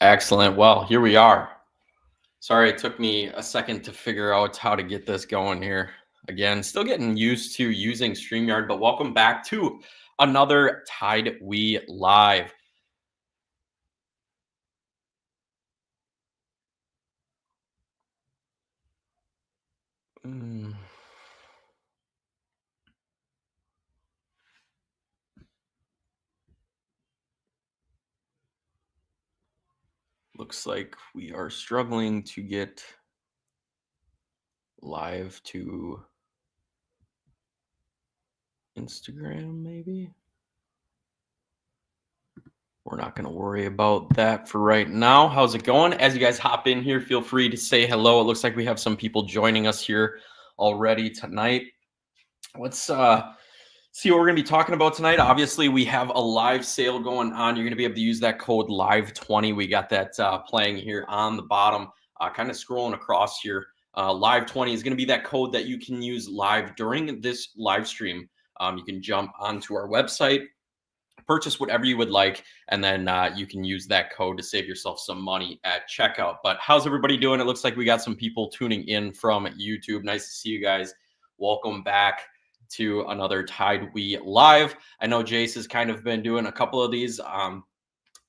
Excellent. Well, here we are. Sorry, it took me a second to figure out how to get this going here. Again, still getting used to using StreamYard, but welcome back to another TideWe Live. Mm, Looks like we are struggling to get live to Instagram, maybe. We're not going to worry about that for right now. How's it going? As you guys hop in here, feel free to say hello. It looks like we have some people joining us here already tonight. Let's see what we're going to be talking about tonight. Obviously, we have a live sale going on. You're going to be able to use that code live20. We got that playing here on the bottom, kind of scrolling across here. Live20 is going to be that code that you can use live during this live stream. You can jump onto our website, purchase whatever you would like, and then you can use that code to save yourself some money at checkout. But how's everybody doing? It looks like we got some people tuning in from YouTube. Nice to see you guys. Welcome back to another TideWe Live. I know Jace has kind of been doing a couple of these.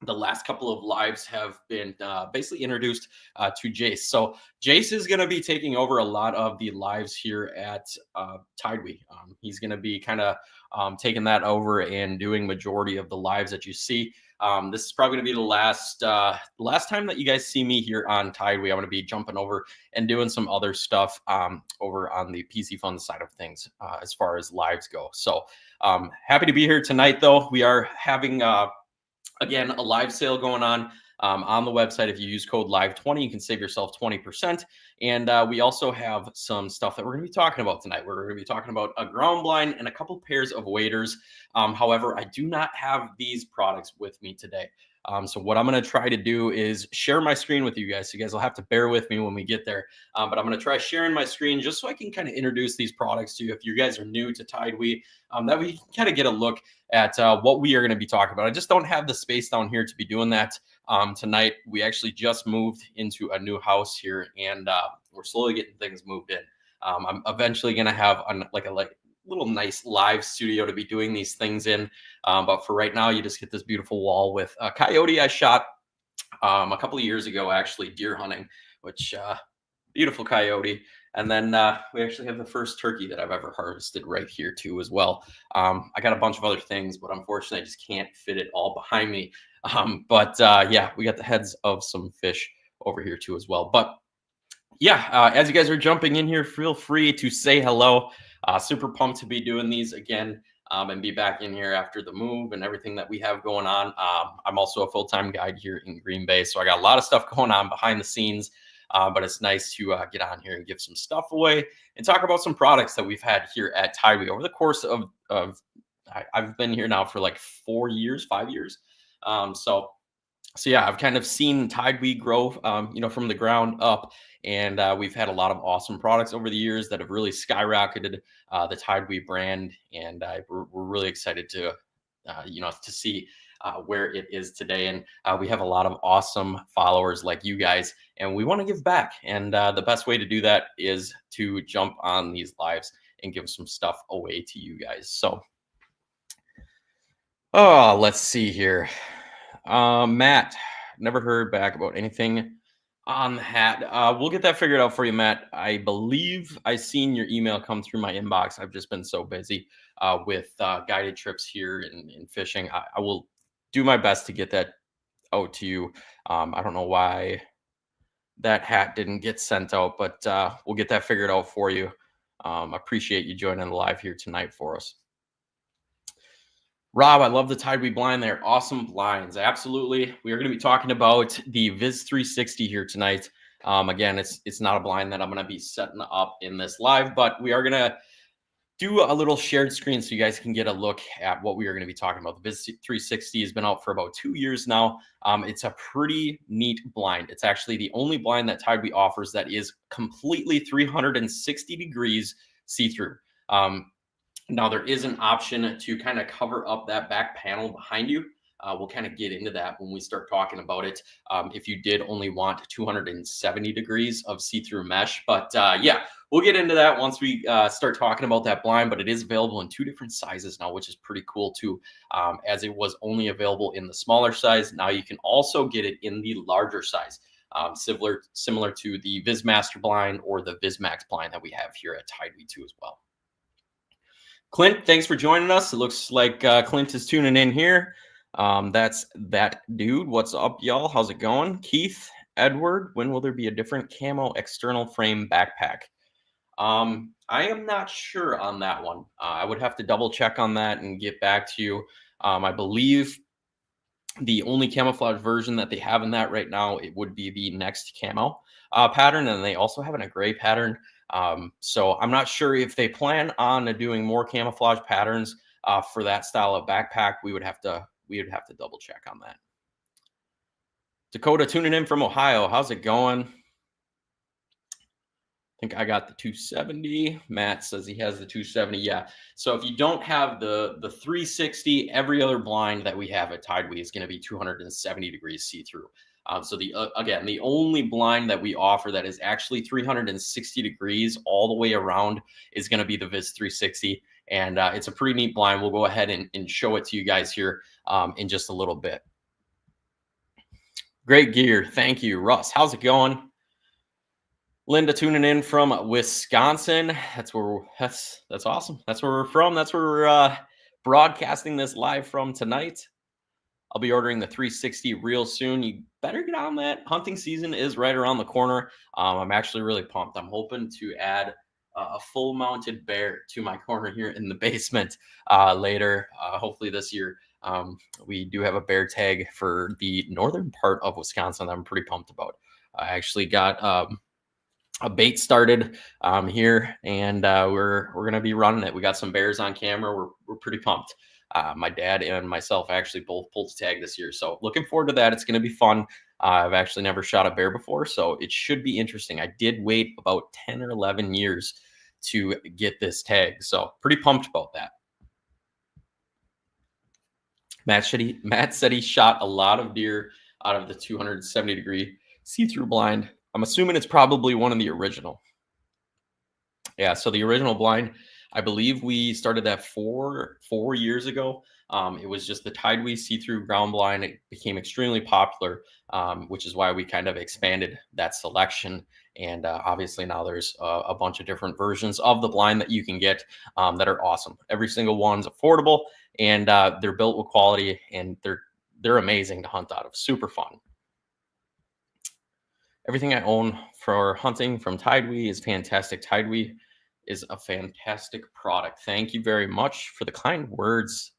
The last couple of lives have been basically introduced to Jace. So Jace is going to be taking over a lot of the lives here at TideWe. He's going to be kind of taking that over and doing majority of the lives that you see. This is probably going to be the last time that you guys see me here on TideWe. I'm going to be jumping over and doing some other stuff over on the PC Fun side of things as far as lives go. So happy to be here tonight, though. We are having again, a live sale going on the website. If you use code live20, you can save yourself 20%. And we also have some stuff that we're going to be talking about tonight. We're going to be talking about a ground blind and a couple pairs of waders. However, I do not have these products with me today. So what I'm going to try to do is share my screen with you guys. So you guys will have to bear with me when we get there. But I'm going to try sharing my screen just so I can kind of introduce these products to you. If you guys are new to TideWe, that we can kind of get a look at what we are going to be talking about. I just don't have the space down here to be doing that tonight. We actually just moved into a new house here, and we're slowly getting things moved in. I'm eventually going to have a little nice live studio to be doing these things in. But for right now, you just get this beautiful wall with a coyote I shot a couple of years ago, actually deer hunting, which beautiful coyote. And then we actually have the first turkey that I've ever harvested right here too as well. I got a bunch of other things, but unfortunately I just can't fit it all behind me. But yeah, we got the heads of some fish over here too as well. But yeah, as you guys are jumping in here, feel free to say hello. Super pumped to be doing these again and be back in here after the move and everything that we have going on. I'm also a full-time guide here in Green Bay, so I got a lot of stuff going on behind the scenes. But it's nice to get on here and give some stuff away and talk about some products that we've had here at TideWe over the course of I've been here now for like 5 years. So yeah, I've kind of seen TideWe grow, from the ground up, and we've had a lot of awesome products over the years that have really skyrocketed the TideWe brand, and we're really excited to, to see where it is today. And we have a lot of awesome followers like you guys, and we want to give back. And the best way to do that is to jump on these lives and give some stuff away to you guys. So, let's see here. Matt, never heard back about anything on the hat. We'll get that figured out for you, Matt. I believe I seen your email come through my inbox. I've just been so busy with guided trips here and fishing. I will do my best to get that out to you. I don't know why that hat didn't get sent out, but we'll get that figured out for you. Appreciate you joining the live here tonight for us. Rob, I love the TideWe blind there. Awesome blinds. Absolutely. We are going to be talking about the Viz 360 here tonight. Again, it's not a blind that I'm going to be setting up in this live, but we are going to do a little shared screen so you guys can get a look at what we are going to be talking about. The Viz 360 has been out for about 2 years now. It's a pretty neat blind. It's actually the only blind that TideWe offers that is completely 360 degrees see-through. Now there is an option to kind of cover up that back panel behind you. We'll kind of get into that when we start talking about it. If you did only want 270 degrees of see-through mesh, but yeah, we'll get into that once we start talking about that blind. But it is available in 2 different sizes now, which is pretty cool too. As it was only available in the smaller size, now you can also get it in the larger size. Similar to the Vismaster blind or the Vismax blind that we have here at TideWe 2 as well. Clint, thanks for joining us. It looks like Clint is tuning in here. That's that dude. What's up, y'all? How's it going? Keith, Edward, when will there be a different camo external frame backpack? I am not sure on that one. I would have to double check on that and get back to you. I believe the only camouflage version that they have in that right now, it would be the next camo pattern, and they also have a gray pattern. So I'm not sure if they plan on doing more camouflage patterns for that style of backpack. We would have to double check on that. Dakota tuning in from Ohio. How's it going? I think I got the 270. Matt says he has the 270. Yeah. So if you don't have the 360, every other blind that we have at TideWe is going to be 270 degrees see-through. So again, the only blind that we offer that is actually 360 degrees all the way around is going to be the Viz 360. And it's a pretty neat blind. We'll go ahead and show it to you guys here in just a little bit. Great gear. Thank you, Russ. How's it going? Linda tuning in from Wisconsin. That's awesome. That's where we're from. That's where we're broadcasting this live from tonight. I'll be ordering the 360 real soon. You better get on that. Hunting season is right around the corner. I'm actually really pumped. I'm hoping to add a full mounted bear to my corner here in the basement later, hopefully this year. We do have a bear tag for the northern part of Wisconsin that I'm pretty pumped about. I actually got a bait started here, and we're gonna be running it. We got some bears on camera. We're pretty pumped. My dad and myself actually both pulled the tag this year, so looking forward to that. It's gonna be fun. I've actually never shot a bear before, so it should be interesting. I did wait about 10 or 11 years to get this tag, so pretty pumped about that. Matt said he shot a lot of deer out of the 270 degree see-through blind. I'm assuming it's probably one of the original. Yeah, so the original blind, I believe we started that four years ago. It was just the TideWe see-through ground blind. It became extremely popular, which is why we kind of expanded that selection. And obviously now there's a bunch of different versions of the blind that you can get that are awesome. Every single one's affordable, and they're built with quality, and they're amazing to hunt out of. Super fun. Everything I own for hunting from TideWe is fantastic. TideWe is a fantastic product. Thank you very much for the kind words.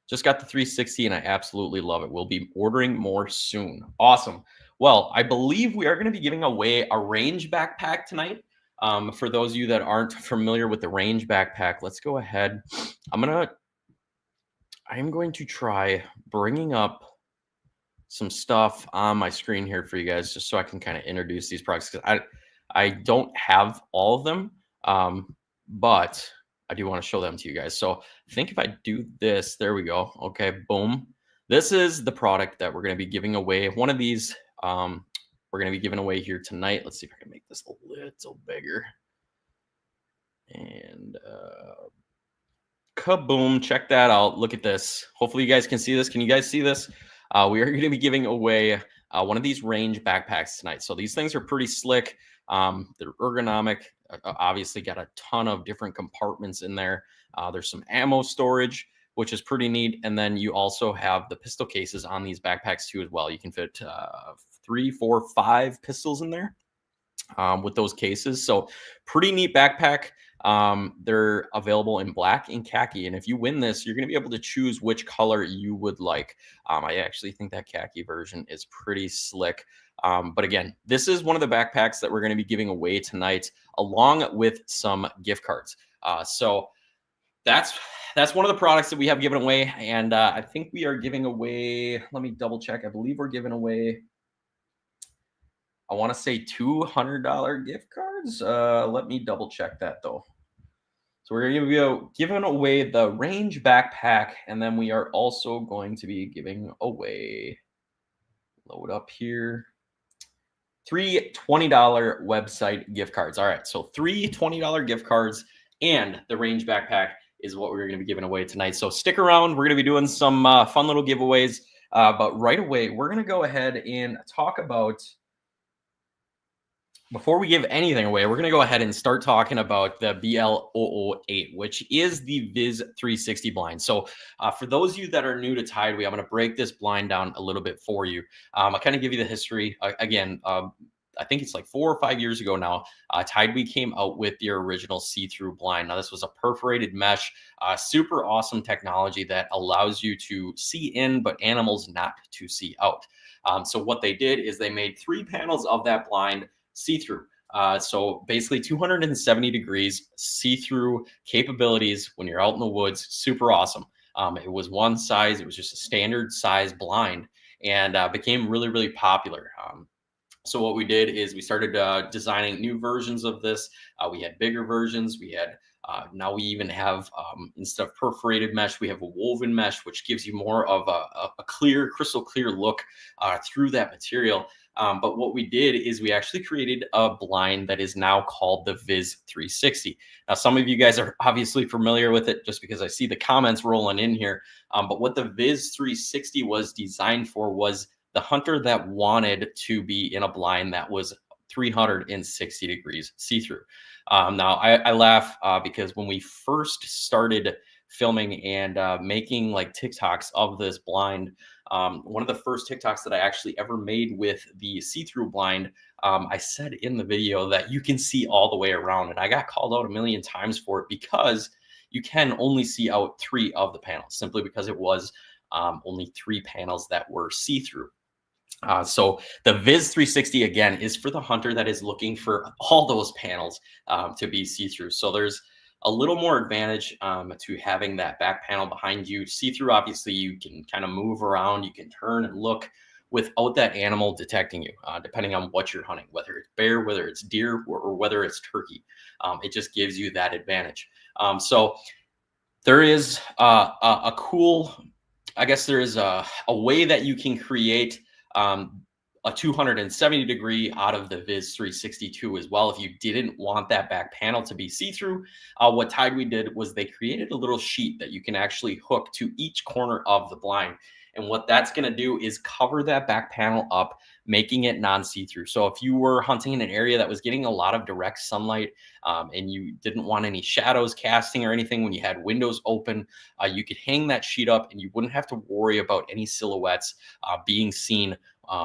Just got the 360 and I absolutely love it. We'll be ordering more soon. Awesome. Well, I believe we are going to be giving away a range backpack tonight. For those of you that aren't familiar with the range backpack, let's go ahead. I am going to try bringing up some stuff on my screen here for you guys, just so I can kind of introduce these products, because I don't have all of them, but I do want to show them to you guys. So I think if I do this, there we go. Okay, boom. This is the product that we're going to be giving away. One of these we're going to be giving away here tonight. Let's see if I can make this a little bigger. And kaboom, check that out. Look at this. Hopefully you guys can see this. Can you guys see this? We are going to be giving away one of these range backpacks tonight. So these things are pretty slick. They're ergonomic. Obviously got a ton of different compartments in there. There's some ammo storage, which is pretty neat. And then you also have the pistol cases on these backpacks too as well. You can fit 3, 4, 5 pistols in there with those cases. So pretty neat backpack. They're available in black and khaki, and if you win this, you're going to be able to choose which color you would like. I actually think that khaki version is pretty slick. But again, this is one of the backpacks that we're going to be giving away tonight, along with some gift cards. So that's one of the products that we have given away, and I think we are giving away, let me double check, I believe we're giving away, I want to say $200 gift cards. Let me double check that though. So we're going to be giving away the range backpack, and then we are also going to be giving away, load up here, three $20 website gift cards. All right, so three $20 gift cards and the range backpack is what we're going to be giving away tonight. So stick around. We're going to be doing some fun little giveaways. But right away, we're going to go ahead and talk about, before we give anything away, we're going to go ahead and start talking about the BL008, which is the Viz 360 blind. So for those of you that are new to TideWe, I'm going to break this blind down a little bit for you. I'll kind of give you the history. Again, I think it's like 4 or 5 years ago now, TideWe came out with the original see-through blind. Now, this was a perforated mesh, super awesome technology that allows you to see in, but animals not to see out. So what they did is they made 3 panels of that blind see-through. So basically 270 degrees see-through capabilities when you're out in the woods. Super awesome. It was one size. It was just a standard size blind, and became really, really popular. So what we did is we started designing new versions of this. We had bigger versions. We had now we even have, instead of perforated mesh, we have a woven mesh, which gives you more of a clear, crystal clear look through that material. But what we did is we actually created a blind that is now called the Viz 360. Now, some of you guys are obviously familiar with it just because I see the comments rolling in here. But what the Viz 360 was designed for was the hunter that wanted to be in a blind that was 360 degrees see-through. Now, I laugh because when we first started filming and making like TikToks of this blind, one of the first TikToks that I actually ever made with the see-through blind, I said in the video that you can see all the way around, and I got called out a million times for it because you can only see out 3 of the panels, simply because it was only 3 panels that were see-through. So the Viz 360, again, is for the hunter that is looking for all those panels to be see-through. So there's a little more advantage to having that back panel behind you. See-through, obviously, you can kind of move around, you can turn and look without that animal detecting you, depending on what you're hunting, whether it's bear, whether it's deer, or whether it's turkey. It just gives you that advantage. So there is a cool, I guess there is a way that you can create a 270 degree out of the Viz 362 as well. If you didn't want that back panel to be see-through, what TideWe did was they created a little sheet that you can actually hook to each corner of the blind. And what that's going to do is cover that back panel up, making it non-see-through. So if you were hunting in an area that was getting a lot of direct sunlight and you didn't want any shadows casting or anything when you had windows open, you could hang that sheet up and you wouldn't have to worry about any silhouettes being seen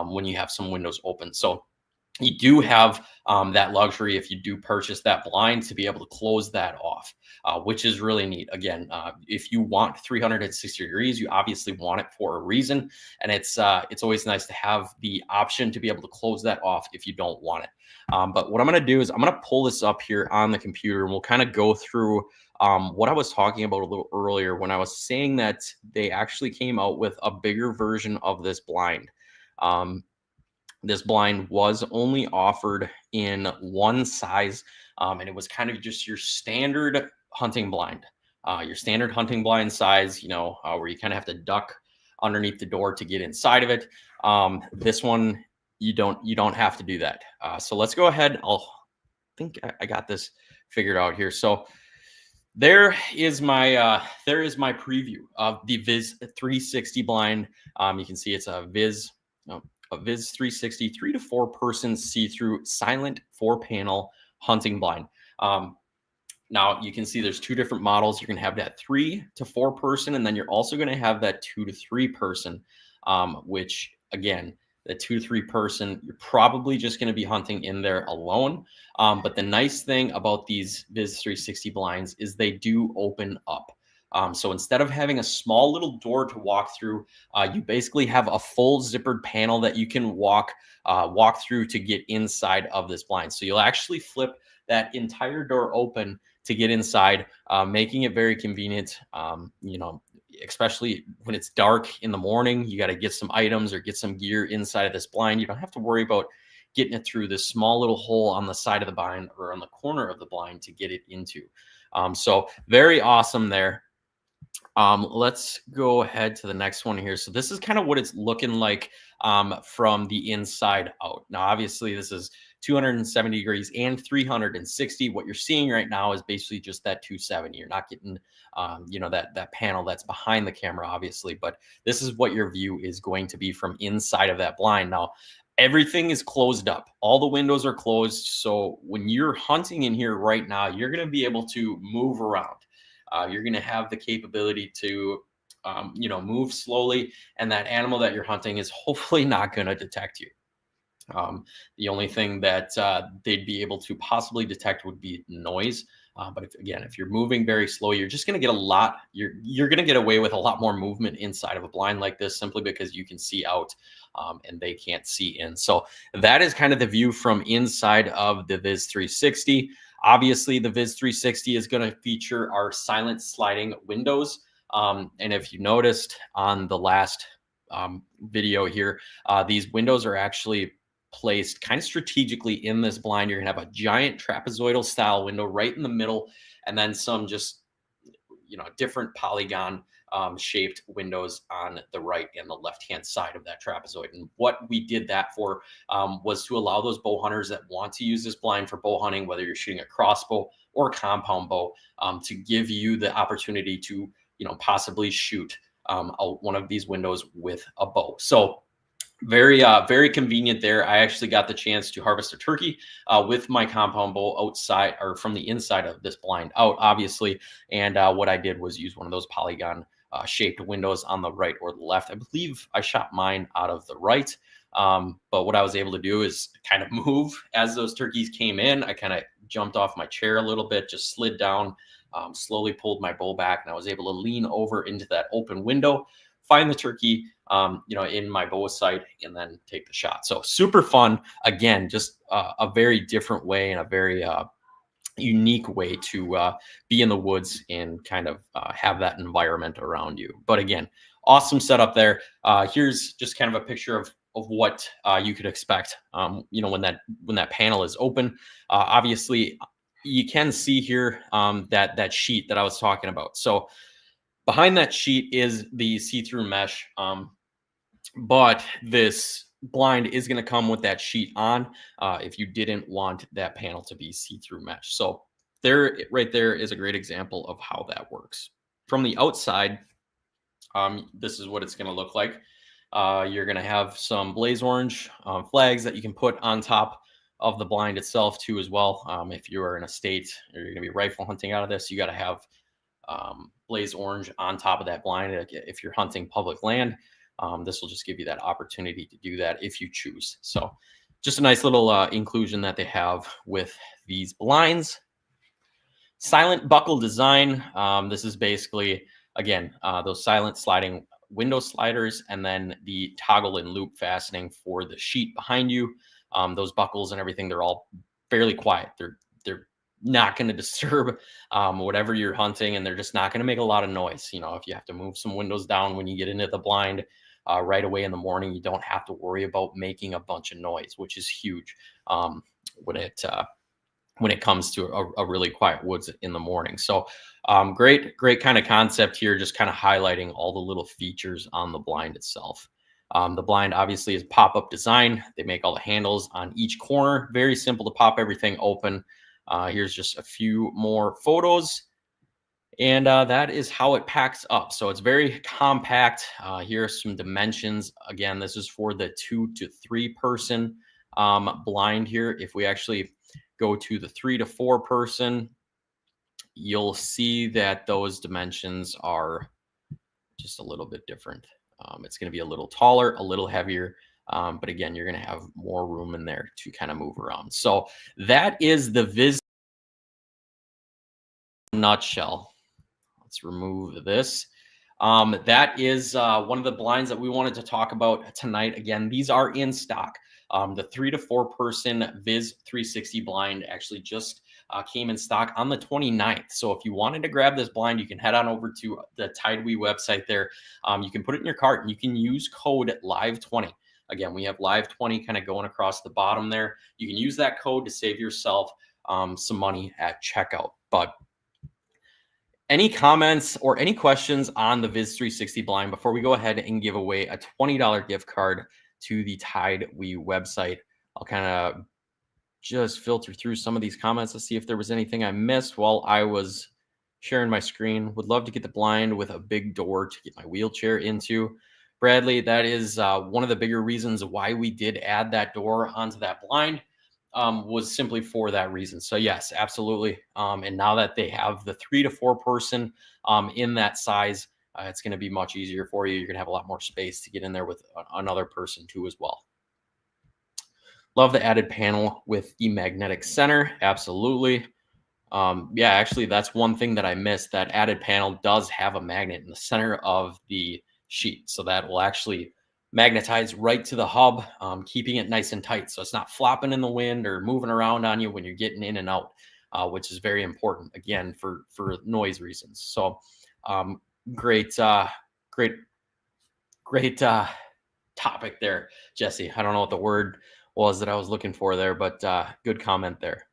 when you have some windows open. So you do have that luxury, if you do purchase that blind, to be able to close that off, which is really neat. Again, if you want 360 degrees, you obviously want it for a reason. And it's always nice to have the option to be able to close that off if you don't want it. But what I'm going to do is I'm going to pull this up here on the computer, and we'll kind of go through what I was talking about a little earlier when I was saying that they actually came out with a bigger version of this blind. This blind was only offered in one size, and it was kind of just your standard hunting blind, size, where you kind of have to duck underneath the door to get inside of it. This one, you don't have to do that. So let's go ahead. I think I got this figured out here. So there is my preview of the Viz 360 blind. You can see it's a Viz 360 3 to 4 person see-through silent 4-panel hunting blind. Now you can see there's 2 different models. You're going to have that 3 to 4 person, and then you're also going to have that 2 to 3 person, which again, the 2 to 3 person, you're probably just going to be hunting in there alone. But the nice thing about these Viz 360 blinds is they do open up. So instead of having a small little door to walk through, you basically have a full zippered panel that you can walk through to get inside of this blind. So you'll actually flip that entire door open to get inside, making it very convenient. Especially when it's dark in the morning, you got to get some items or get some gear inside of this blind. You don't have to worry about getting it through this small little hole on the side of the blind or on the corner of the blind to get it into. So very awesome there. Let's go ahead to the next one here. So this is kind of what it's looking like from the inside out. Now, obviously, this is 270 degrees and 360. What you're seeing right now is basically just that 270. You're not getting, that panel that's behind the camera, obviously, but this is what your view is going to be from inside of that blind. Now, everything is closed up. All the windows are closed. So when you're hunting in here right now, you're going to be able to move around. You're going to have the capability to, move slowly, and that animal that you're hunting is hopefully not going to detect you. The only thing that they'd be able to possibly detect would be noise. But if you're moving very slow, you're just going to get a lot. You're going to get away with a lot more movement inside of a blind like this, simply because you can see out and they can't see in. So that is kind of the view from inside of the Viz 360. Obviously, the Viz 360 is going to feature our silent sliding windows. And if you noticed on the last video here, these windows are actually placed kind of strategically in this blind. You're gonna have a giant trapezoidal style window right in the middle, and then some just different polygon shaped windows on the right and the left hand side of that trapezoid. And what we did that for was to allow those bow hunters that want to use this blind for bow hunting, whether you're shooting a crossbow or a compound bow, to give you the opportunity to possibly shoot out one of these windows with a bow. So very convenient there. I actually got the chance to harvest a turkey with my compound bow outside, or from the inside of this blind out, obviously. And what I did was use one of those polygon shaped windows on the right or the left. I believe I shot mine out of the right. But what I was able to do is kind of move as those turkeys came in. I kind of jumped off my chair a little bit, just slid down, slowly pulled my bow back, and I was able to lean over into that open window, find the turkey, in my bow sight, and then take the shot. So super fun. Again, just a very different way and a very unique way to be in the woods and kind of have that environment around you. But again, awesome setup there. Here's just kind of a picture of what you could expect. When that panel is open, obviously you can see here that sheet that I was talking about. So behind that sheet is the see-through mesh. But this blind is going to come with that sheet on if you didn't want that panel to be see-through mesh. So right there is a great example of how that works. From the outside, this is what it's going to look like. You're going to have some blaze orange flags that you can put on top of the blind itself too as well. If you are in a state or you're going to be rifle hunting out of this, you got to have blaze orange on top of that blind. If you're hunting public land, this will just give you that opportunity to do that if you choose. So just a nice little inclusion that they have with these blinds. Silent buckle design. This is basically, again, those silent sliding window sliders, and then the toggle and loop fastening for the sheet behind you. Those buckles and everything, they're all fairly quiet. They're not going to disturb whatever you're hunting, and they're just not going to make a lot of noise. If you have to move some windows down when you get into the blind right away in the morning, you don't have to worry about making a bunch of noise, which is huge when it comes to a really quiet woods in the morning. So great kind of concept here, just kind of highlighting all the little features on the blind itself. The blind obviously is pop-up design. They make all the handles on each corner. Very simple to pop everything open. Here's just a few more photos. And that is how it packs up. So it's very compact. Here are some dimensions. Again, this is for the 2 to 3 person blind here. If we actually go to the 3 to 4 person, you'll see that those dimensions are just a little bit different. It's going to be a little taller, a little heavier. But again, you're going to have more room in there to kind of move around. So that is the Viz nutshell. Let's remove this. That is one of the blinds that we wanted to talk about tonight. Again, these are in stock. The 3 to 4 person Viz 360 blind actually just came in stock on the 29th. So if you wanted to grab this blind, you can head on over to the TideWe website there. You can put it in your cart and you can use code LIVE20. Again, we have LIVE20 kind of going across the bottom there. You can use that code to save yourself some money at checkout. But Any comments or any questions on the Viz 360 blind before we go ahead and give away a $20 gift card to the TideWe website? I'll kind of just filter through some of these comments to see if there was anything I missed while I was sharing my screen. Would love to get the blind with a big door to get my wheelchair into. Bradley, that is one of the bigger reasons why we did add that door onto that blind, was simply for that reason. So yes, absolutely. And now that they have the 3 to 4 person in that size, it's going to be much easier for you. You're going to have a lot more space to get in there with another person too as well. Love the added panel with the magnetic center. Absolutely. Yeah, actually, that's one thing that I missed. That added panel does have a magnet in the center of the sheet. So that will actually magnetize right to the hub, keeping it nice and tight. So it's not flopping in the wind or moving around on you when you're getting in and out, which is very important, again, for noise reasons. So great, great topic there, Jesse. I don't know what the word was that I was looking for there, but good comment there.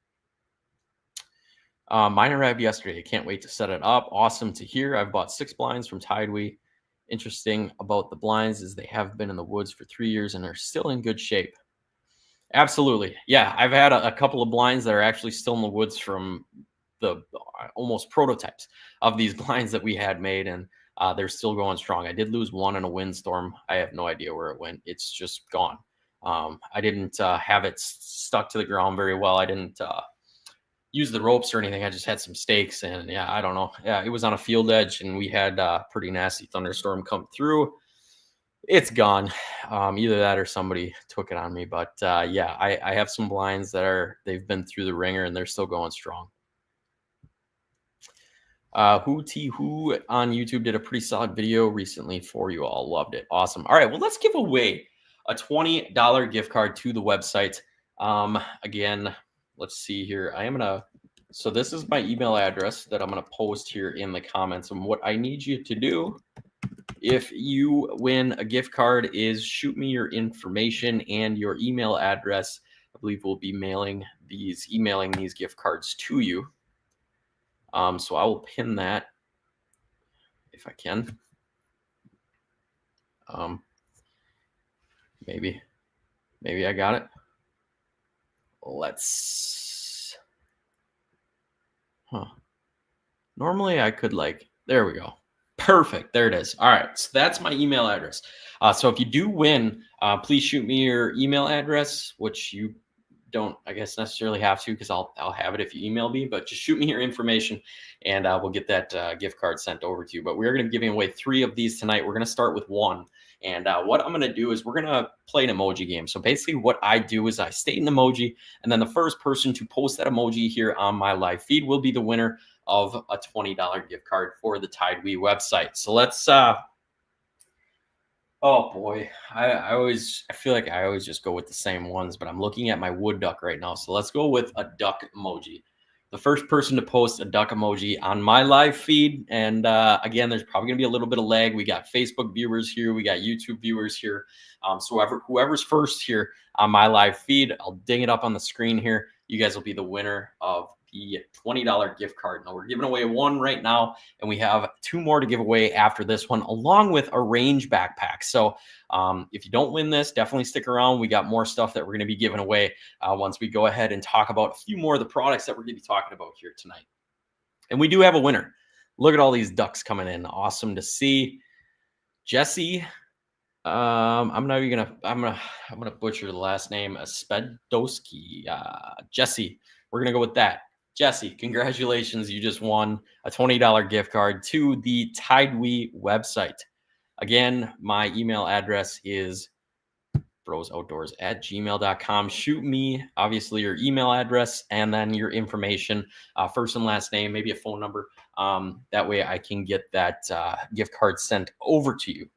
Mine arrived yesterday. Can't wait to set it up. Awesome to hear. I've bought 6 blinds from TideWe. Interesting about the blinds is they have been in the woods for 3 years and are still in good shape. Absolutely. Yeah, I've had a couple of blinds that are actually still in the woods from the almost prototypes of these blinds that we had made, and they're still going strong. I did lose one in a windstorm. I have no idea where it went. It's just gone. I didn't have it stuck to the ground very well. I didn't use the ropes or anything. I just had some stakes, and yeah, I don't know. Yeah, it was on a field edge, and we had a pretty nasty thunderstorm come through. It's gone. Either that or somebody took it on me. But yeah, I have some blinds that they've been through the ringer and they're still going strong. Who on YouTube did a pretty solid video recently for you all. Loved it. Awesome. All right, well, let's give away a $20 gift card to the website. Again, let's see here. So this is my email address that I'm going to post here in the comments. And what I need you to do, if you win a gift card, is shoot me your information and your email address. I believe we'll be emailing these gift cards to you. So I will pin that if I can. Maybe I got it. Normally I could there we go. Perfect. There it is. All right. So that's my email address. So if you do win, please shoot me your email address, which you don't, I guess, necessarily have to, because I'll have it if you email me, but just shoot me your information and we'll get that gift card sent over to you. But we're going to be giving away 3 of these tonight. We're going to start with 1. And what I'm going to do is we're going to play an emoji game. So basically what I do is I state an emoji, and then the first person to post that emoji here on my live feed will be the winner of a $20 gift card for the TideWe website. So let's, oh boy, I feel like I always just go with the same ones, but I'm looking at my wood duck right now. So let's go with a duck emoji. The first person to post a duck emoji on my live feed. And again, there's probably gonna be a little bit of lag. We got Facebook viewers here. We got YouTube viewers here. So whoever's first here on my live feed, I'll ding it up on the screen here. You guys will be the winner of the $20 gift card. Now we're giving away 1 right now, and we have 2 more to give away after this one, along with a range backpack. So if you don't win this, definitely stick around. We got more stuff that we're going to be giving away once we go ahead and talk about a few more of the products that we're going to be talking about here tonight. And we do have a winner. Look at all these ducks coming in. Awesome to see. Jesse, I'm gonna butcher the last name, Spedowski. Jesse, we're gonna go with that. Jesse, congratulations. You just won a $20 gift card to the TideWe website. Again, my email address is brosoutdoors@gmail.com. Shoot me, obviously, your email address and then your information, first and last name, maybe a phone number. That way I can get that gift card sent over to you.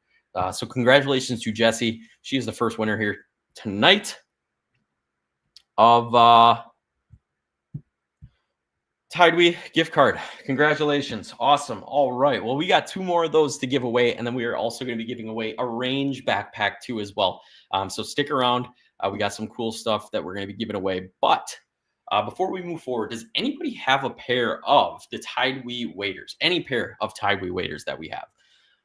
So congratulations to Jessie. She is the first winner here tonight of TideWe gift card. Congratulations. Awesome. All right. Well, we got 2 more of those to give away, and then we are also going to be giving away a range backpack too as well. So stick around. We got some cool stuff that we're going to be giving away. But Before we move forward, does anybody have a pair of the TideWe waders? Any pair of TideWe waders that we have?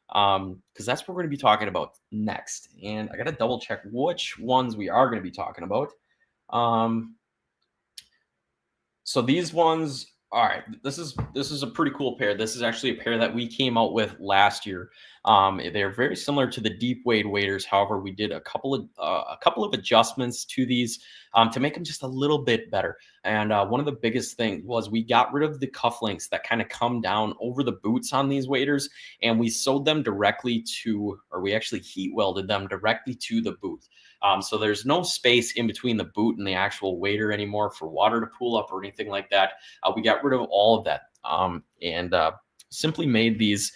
Because that's what we're going to be talking about next. And I got to double check which ones we are going to be talking about. Um, so these ones, all right, this is a pretty cool pair. This is actually a pair that we came out with last year. They're very similar to the deep wade waders. However, we did a couple of adjustments to these to make them just a little bit better. And one of the biggest things was we got rid of the cufflinks that kind of come down over the boots on these waders, and we sewed them directly to, or we actually heat welded them directly to the boot. So there's no space in between the boot and the actual wader anymore for water to pool up or anything like that. We got rid of all of that and simply made these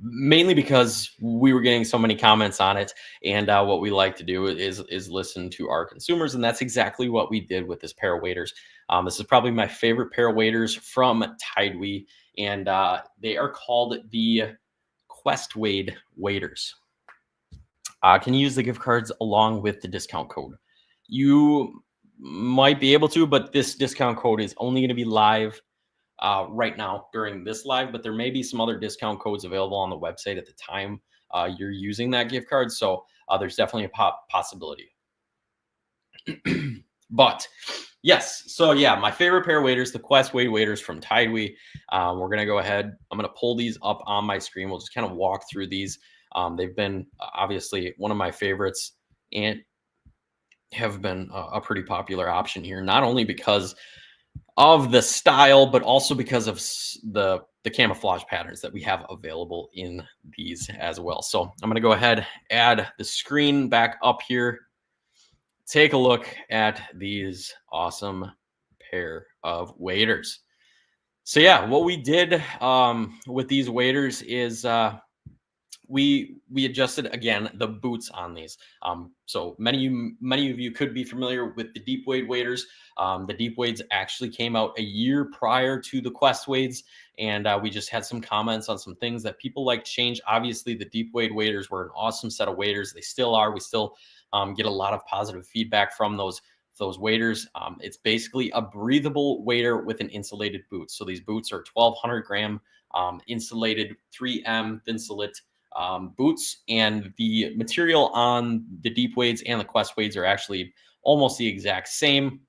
mainly because we were getting so many comments on it. And what we like to do is listen to our consumers. And that's exactly what we did with this pair of waders. This is probably my favorite pair of waders from TideWe. And they are called the Quest Wade waders. Can you use the gift cards along with the discount code? You might be able to, but this discount code is only going to be live right now during this live, but there may be some other discount codes available on the website at the time you're using that gift card. So there's definitely a possibility. But yes, so yeah, my favorite pair of waders, the Quest Wade waders from TideWe. We're going to go ahead. I'm going to pull these up on my screen. We'll just kind of walk through these. They've been obviously one of my favorites and have been a pretty popular option here, not only because of the style, but also because of the camouflage patterns that we have available in these as well. So I'm going to go ahead, add the screen back up here. Take a look at these awesome pair of waders. So yeah, what we did with these waders is we adjusted again the boots on these. So many of you could be familiar with the deep wade waders. The deep wades actually came out a year prior to the Quest wades, and we just had some comments on some things that people like change. Obviously, the deep wade waders were an awesome set of waders. They still are. We still get a lot of positive feedback from those waders. It's basically a breathable wader with an insulated boot. So these boots are 1,200 gram insulated 3M Thinsulate boots, and the material on the deep wades and the Quest wades are actually almost the exact same.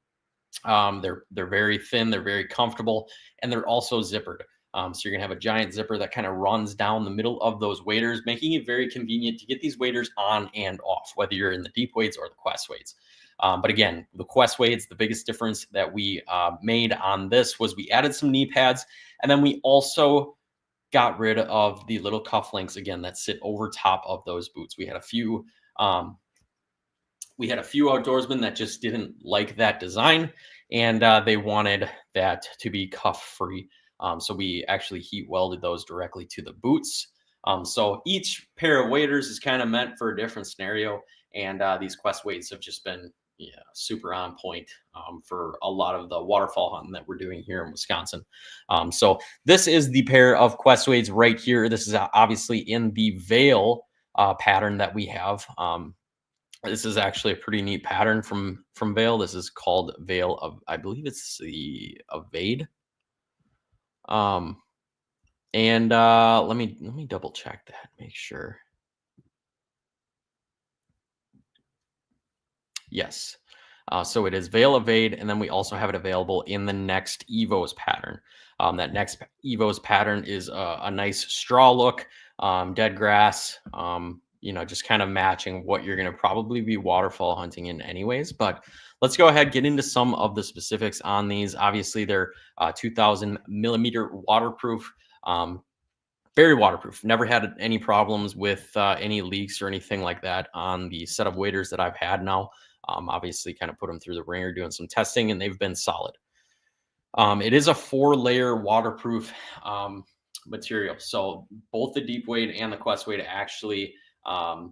They're very thin, they're very comfortable, and they're also zippered. So you're gonna have a giant zipper that kind of runs down the middle of those waders, making it very convenient to get these waders on and off, whether you're in the deep wades or the Quest wades. But again, the Quest wades, the biggest difference that we made on this was we added some knee pads, and then we also got rid of the little cufflinks again that sit over top of those boots. We had a few outdoorsmen that just didn't like that design, and they wanted that to be cuff free. So we actually heat welded those directly to the boots. So each pair of waders is kind of meant for a different scenario, and these Quest wades have just been super on point for a lot of the waterfall hunting that we're doing here in Wisconsin. So this is the pair of Quest wades right here. This is obviously in the veil pattern that we have. This is actually a pretty neat pattern from Veil. This is called Veil of, I believe it's the Evade. And let me double check that, make sure. Yes. So it is Veil Evade, and then we also have it available in the Next Evos pattern. That Next Evos pattern is a nice straw look, dead grass, just kind of matching what you're going to probably be waterfall hunting in anyways. But let's go ahead, get into some of the specifics on these. Obviously, they're 2,000 millimeter waterproof. Very waterproof. Never had any problems with any leaks or anything like that on the set of waders that I've had now. Obviously, kind of put them through the ringer doing some testing, and they've been solid. It is a 4-layer waterproof material. So both the deep wade and the Quest wade actually are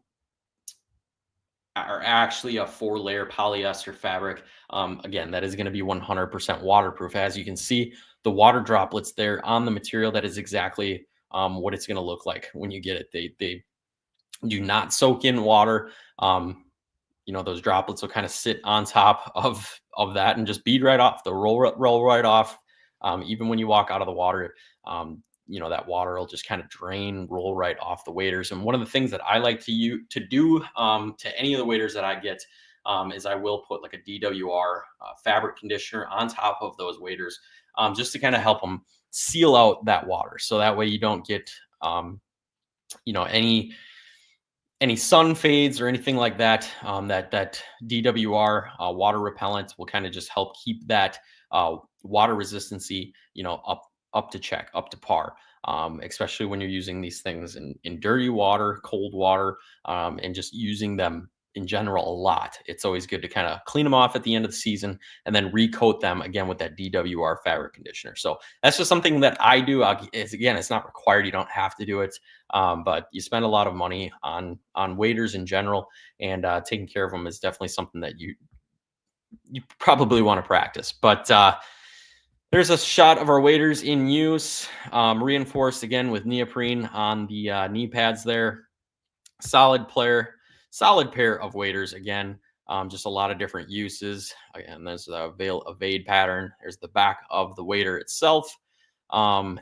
actually a 4-layer polyester fabric. Again, that is going to be 100% waterproof. As you can see, the water droplets there on the material, that is exactly what it's going to look like when you get it. They do not soak in water. those droplets will kind of sit on top of that and just bead right off. They'll roll right off. Even when you walk out of the water, that water will just kind of drain, roll right off the waders. And one of the things that I like to do to any of the waders that I get is I will put like a DWR fabric conditioner on top of those waders, just to kind of help them seal out that water. So that way you don't get any sun fades or anything like that. That DWR water repellent will kind of just help keep that water resistancy, up to check, up to par. Especially when you're using these things in dirty water, cold water, and just using them in general a lot. It's always good to kind of clean them off at the end of the season and then recoat them again with that DWR fabric conditioner. So that's just something that I do. It's not required. You don't have to do it. But you spend a lot of money on waders in general, and taking care of them is definitely something that you probably want to practice. But there's a shot of our waders in use, reinforced again with neoprene on the knee pads there. Solid pair of waders again. Just a lot of different uses. Again, there's the evade pattern. There's the back of the wader itself. The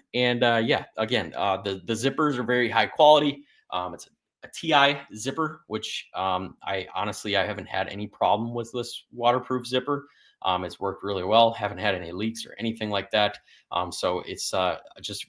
zippers are very high quality. It's a TI zipper, which I haven't had any problem with this waterproof zipper. It's worked really well. Haven't had any leaks or anything like that. So it's just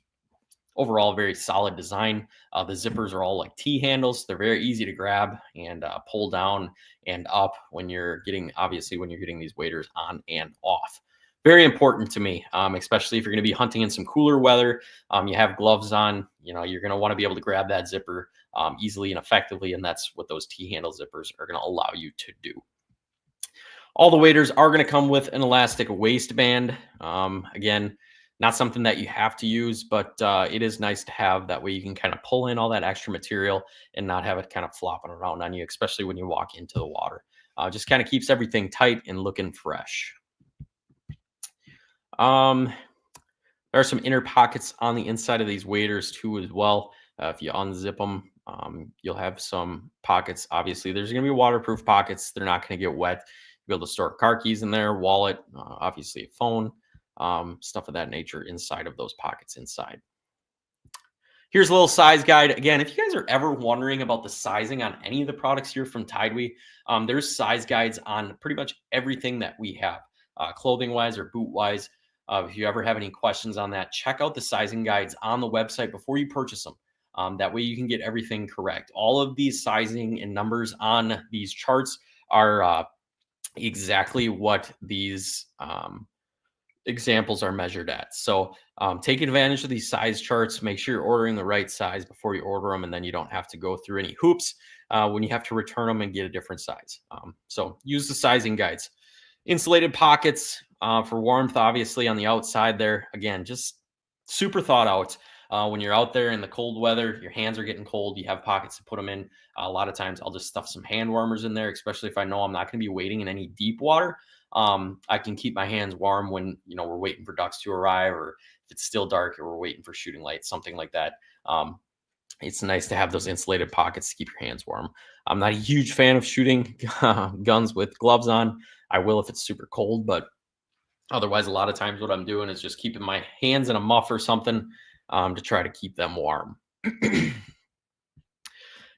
overall very solid design. The zippers are all like T handles. They're very easy to grab and pull down and up when you're getting these waders on and off. Very important to me, especially if you're going to be hunting in some cooler weather. You have gloves on, you're going to want to be able to grab that zipper easily and effectively. And that's what those T handle zippers are going to allow you to do. All the waders are going to come with an elastic waistband. Again, not something that you have to use, but it is nice to have. That way you can kind of pull in all that extra material and not have it kind of flopping around on you, especially when you walk into the water. Just kind of keeps everything tight and looking fresh. There are some inner pockets on the inside of these waders too as well. If you unzip them, you'll have some pockets. Obviously, there's going to be waterproof pockets. They're not going to get wet. You'll be able to store car keys in there, wallet, obviously a phone, stuff of that nature inside of those pockets inside. Here's a little size guide. Again, if you guys are ever wondering about the sizing on any of the products here from TideWe, there's size guides on pretty much everything that we have, clothing-wise or boot-wise. If you ever have any questions on that, check out the sizing guides on the website before you purchase them. That way you can get everything correct. All of these sizing and numbers on these charts are exactly what these examples are measured at. So take advantage of these size charts. Make sure you're ordering the right size before you order them, and then you don't have to go through any hoops when you have to return them and get a different size. So use the sizing guides. Insulated pockets for warmth, obviously, on the outside there. Again, just super thought out. When you're out there in the cold weather, your hands are getting cold, you have pockets to put them in. A lot of times I'll just stuff some hand warmers in there, especially if I know I'm not going to be wading in any deep water. I can keep my hands warm when, we're waiting for ducks to arrive, or if it's still dark or we're waiting for shooting lights, something like that. It's nice to have those insulated pockets to keep your hands warm. I'm not a huge fan of shooting guns with gloves on. I will if it's super cold, but otherwise, a lot of times what I'm doing is just keeping my hands in a muff or something to try to keep them warm.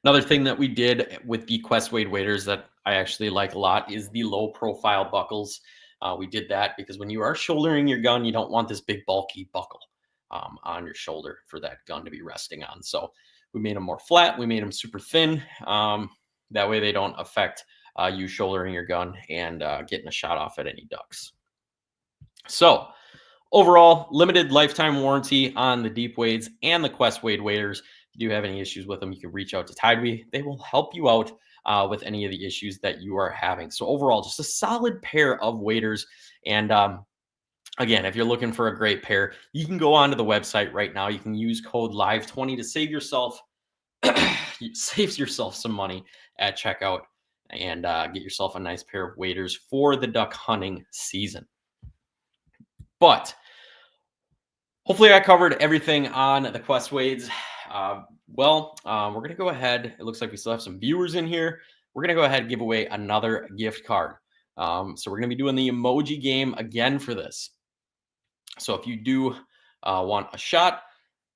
Another thing that we did with the Quest Wade waders that I actually like a lot is the low profile buckles. We did that because when you are shouldering your gun, you don't want this big bulky buckle on your shoulder for that gun to be resting on. So we made them more flat. We made them super thin. That way they don't affect you shouldering your gun and getting a shot off at any ducks. So overall, limited lifetime warranty on the deep wades and the Quest Wade waders. If you do have any issues with them, you can reach out to TideWe. They will help you out with any of the issues that you are having. So overall, just a solid pair of waders. And again, if you're looking for a great pair, you can go onto the website right now. You can use code LIVE20 to save yourself some money at checkout and get yourself a nice pair of waders for the duck hunting season. But hopefully I covered everything on the Quest Wades. We're going to go ahead. It looks like we still have some viewers in here. we're going to go ahead and give away another gift card. So we're going to be doing the emoji game again for this. So if you do want a shot,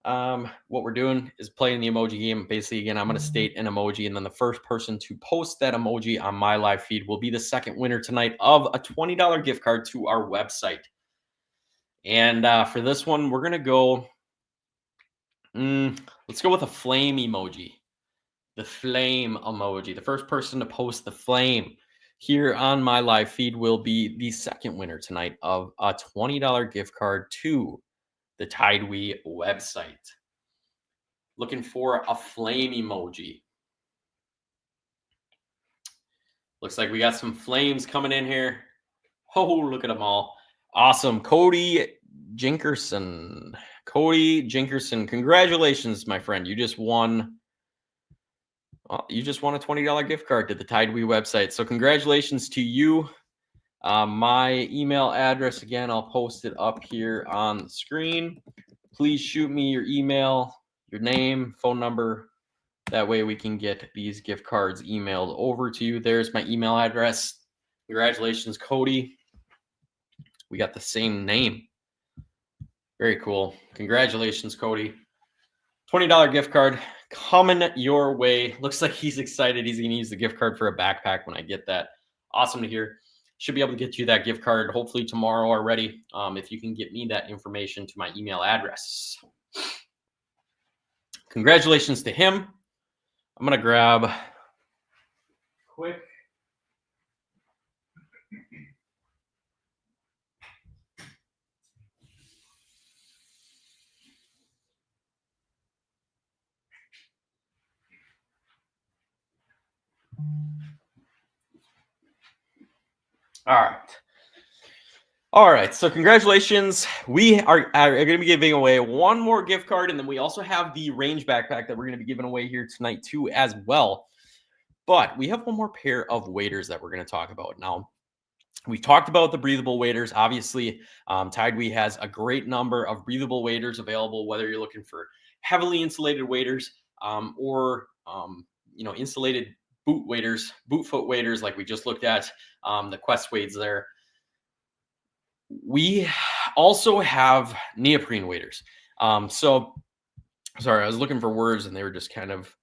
what we're doing is playing the emoji game. Basically, again, I'm going to state an emoji, and then the first person to post that emoji on my live feed will be the second winner tonight of a $20 gift card to our website. And for this one, we're going to go, let's go with a flame emoji. The flame emoji. The first person to post the flame here on my live feed will be the second winner tonight of a $20 gift card to the TideWe website. Looking for a flame emoji. Looks like we got some flames coming in here. Oh, look at them all. Awesome. Cody Jinkerson. Congratulations, my friend. You just won a $20 gift card to the TideWe website. So congratulations to you. My email address, again, I'll post it up here on the screen. Please shoot me your email, your name, phone number. That way we can get these gift cards emailed over to you. There's my email address. Congratulations, Cody. We got the same name. Very cool. Congratulations, Cody. $20 gift card coming your way. Looks like he's excited. He's going to use the gift card for a backpack when I get that. Awesome to hear. Should be able to get you that gift card hopefully tomorrow already, if you can get me that information to my email address. Congratulations to him. I'm going to grab quick. All right. So congratulations. We are going to be giving away one more gift card, and then we also have the range backpack that we're going to be giving away here tonight too as well. But we have one more pair of waders that we're going to talk about now. We talked about the breathable waders. Obviously, TideWe has a great number of breathable waders available, whether you're looking for heavily insulated waders or insulated boot foot waders like we just looked at, the Quest Wades there. We also have neoprene waders. So sorry, I was looking for words and they were just kind of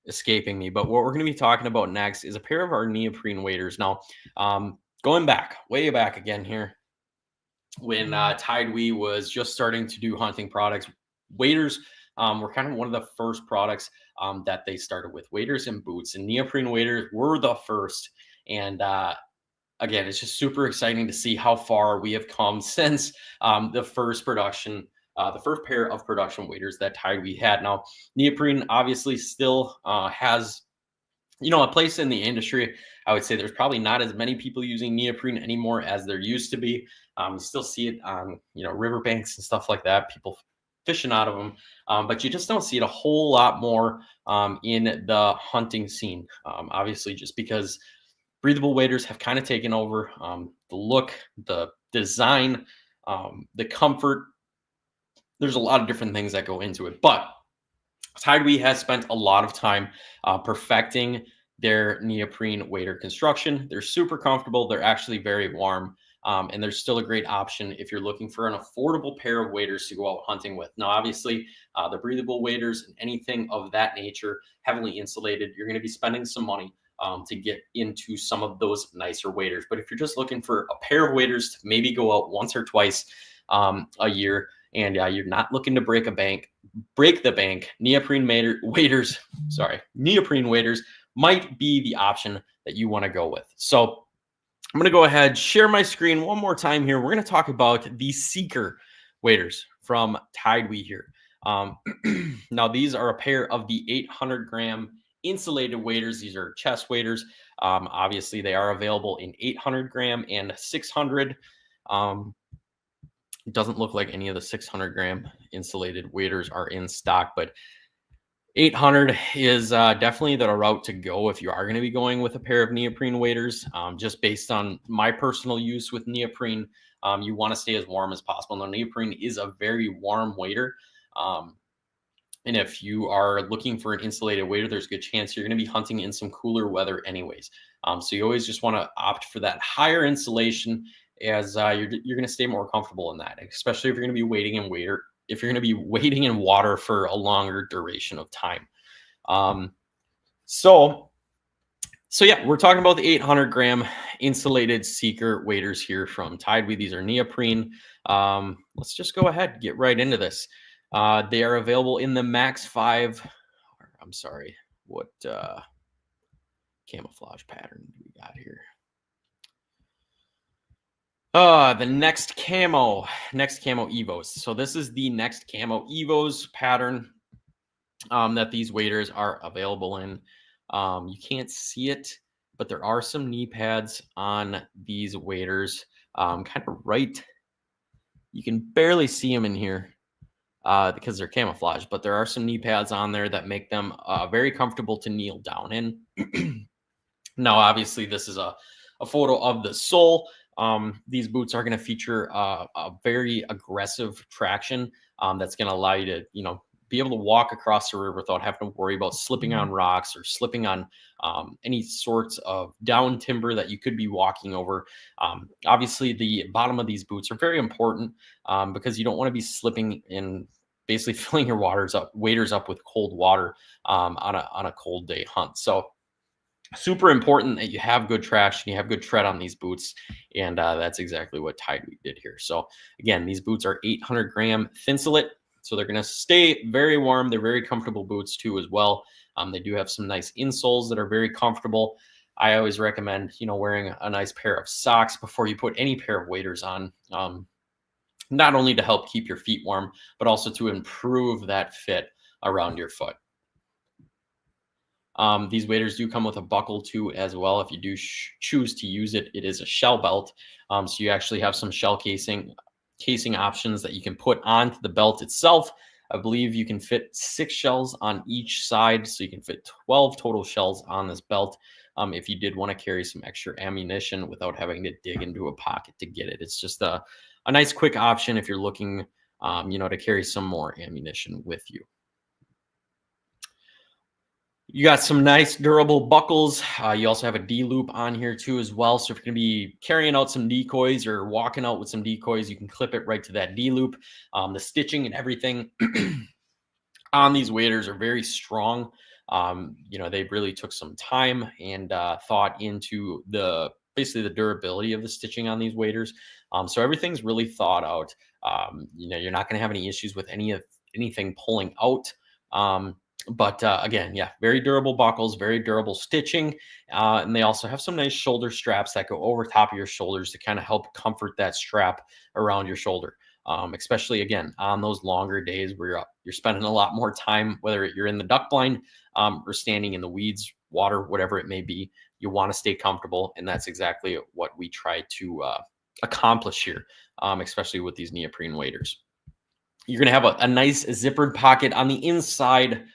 escaping me. But what we're going to be talking about next is a pair of our neoprene waders. Now, going way back again here, when TideWe was just starting to do hunting products, waders were kind of one of the first products that they started with. Waders and boots, and neoprene waders were the first. And again, it's just super exciting to see how far we have come since the first pair of production waders that TideWe had. Now, neoprene obviously still has a place in the industry. I would say there's probably not as many people using neoprene anymore as there used to be. You still see it on riverbanks and stuff like that, people fishing out of them, but you just don't see it a whole lot more in the hunting scene. Obviously, just because breathable waders have kind of taken over. The look, the design, the comfort. There's a lot of different things that go into it, but TideWe has spent a lot of time perfecting their neoprene wader construction. They're super comfortable. They're actually very warm. And they're still a great option if you're looking for an affordable pair of waders to go out hunting with. Now, obviously, the breathable waders and anything of that nature, heavily insulated, you're going to be spending some money to get into some of those nicer waders. But if you're just looking for a pair of waders to maybe go out once or twice a year, and you're not looking to break the bank, neoprene waders might be the option that you want to go with. So I'm going to go ahead, share my screen one more time here. We're going to talk about the Seeker waders from TideWe here. Now, these are a pair of the 800-gram insulated waders. These are chest waders. Obviously, they are available in 800-gram and 600. It doesn't look like any of the 600-gram insulated waders are in stock, but 800 is definitely the route to go if you are going to be going with a pair of neoprene waders. Just based on my personal use with neoprene, you want to stay as warm as possible. Now, neoprene is a very warm wader. And if you are looking for an insulated wader, there's a good chance you're going to be hunting in some cooler weather anyways. So you always just want to opt for that higher insulation, as you're going to stay more comfortable in that, especially if you're going to be waiting in water, if you're going to be waiting in water for a longer duration of time. Um, so so yeah, we're talking about the 800-gram insulated Seeker waders here from TideWe. These are neoprene. Let's just go ahead, get right into this. They are available in the Max 5. I'm sorry, what camouflage pattern do we got here? The next camo Evos. So this is the next camo Evos pattern that these waders are available in. You can't see it, but there are some knee pads on these waders, kind of right. You can barely see them in here because they're camouflaged, but there are some knee pads on there that make them very comfortable to kneel down in. Now, obviously, this is a photo of the sole. These boots are going to feature a very aggressive traction that's going to allow you to, be able to walk across the river without having to worry about slipping on rocks or slipping on any sorts of down timber that you could be walking over. Obviously, the bottom of these boots are very important because you don't want to be slipping in, basically filling your waders up with cold water on a cold day hunt. So super important that you have good traction, you have good tread on these boots, and that's exactly what TideWe did here. So again, these boots are 800-gram Thinsulate, so they're going to stay very warm. They're very comfortable boots too as well. They do have some nice insoles that are very comfortable. I always recommend, wearing a nice pair of socks before you put any pair of waders on, not only to help keep your feet warm, but also to improve that fit around your foot. These waders do come with a buckle too as well. If you do choose to use it, it is a shell belt. So you actually have some shell casing options that you can put onto the belt itself. I believe you can fit 6 shells on each side, so you can fit 12 total shells on this belt. If you did want to carry some extra ammunition without having to dig into a pocket to get it, it's just a nice quick option if you're looking, to carry some more ammunition with you. You got some nice durable buckles. You also have a D-loop on here too as well. So if you're going to be carrying out some decoys or walking out with some decoys, you can clip it right to that D-loop. The stitching and everything on these waders are very strong. They really took some time and thought into basically the durability of the stitching on these waders. So everything's really thought out. You're not going to have any issues with anything pulling out. But again, yeah, very durable buckles, very durable stitching. And they also have some nice shoulder straps that go over top of your shoulders to kind of help comfort that strap around your shoulder. Especially again on those longer days where you're spending a lot more time, whether you're in the duck blind or standing in the weeds, water, whatever it may be. You want to stay comfortable, and that's exactly what we try to accomplish here, especially with these neoprene waders. You're going to have a nice zippered pocket on the inside